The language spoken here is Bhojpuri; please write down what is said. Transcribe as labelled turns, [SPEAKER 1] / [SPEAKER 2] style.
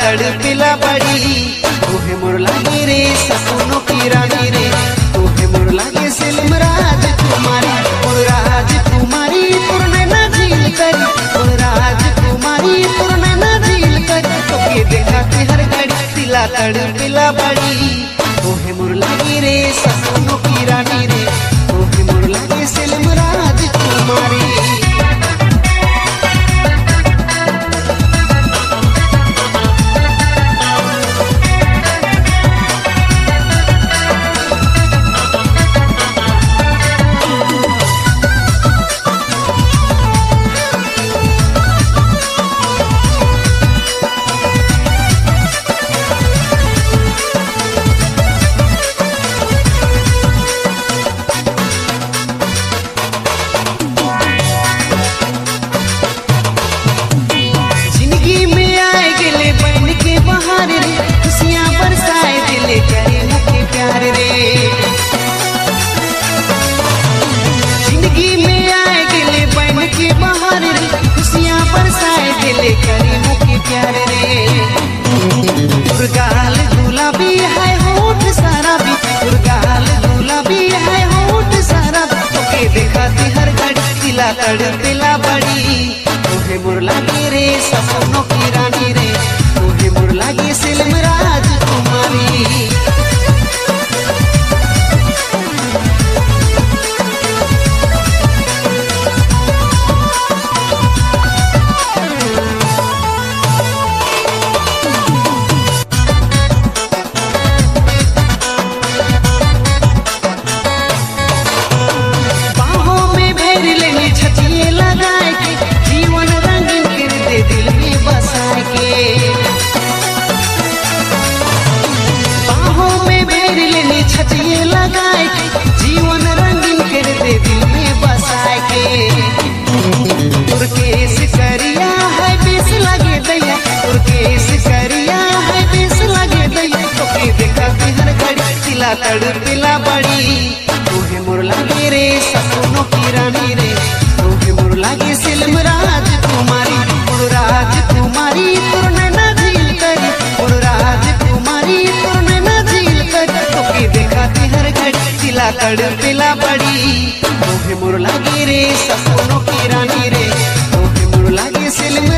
[SPEAKER 1] तड़पिला बड़ी। तोहे मोर लागे रे सपनों की रानी रे, तोहे मोर लागे सिल्म राजकुमारी, मोर राजकुमारी तोर नैना झील करी, मोर राजकुमारी तोर नैना झील करी। तोके देखा के हर घड़ी दिला तड़पिला बड़ी। तोहे मोर लागे रे सपनों की रानी रे, तोहे मोर लागे सिल्म राजकुमारी। गाल गुलाबी है होठ सारा भी, गाल गुलाबी है होठ सारा भी। तोके देखती हर घड़ी दिला तड़पिला बड़ी। तोहे मोर लागे रे सपनों की रानी रे, तोहे मोर लागे सिल्म राजकुमारी। छतिए लगाए के जीवन रंगीन कर दे दिल में बसाए के। तुर्केश करिया है बेस लगे दैया, तुर्केश करिया है बेस लगे दैया। तोके देखा के हर घड़ी दिला तड़पिला बड़ी। तोहे मोर लागे रे सपनों की रानी रे, तोहे मोर लागे सिल्म राजकुमारी, मोर राजकुमारी तोर नैना झील करी, मोर राजकुमारी तोर नैना झील करी। तोके देखा के हर घड़ी दिला तड़पिला बड़ी। तोहे मोर लागे रे सपनों की रानी रे, तोहे मोर लागे सिल्म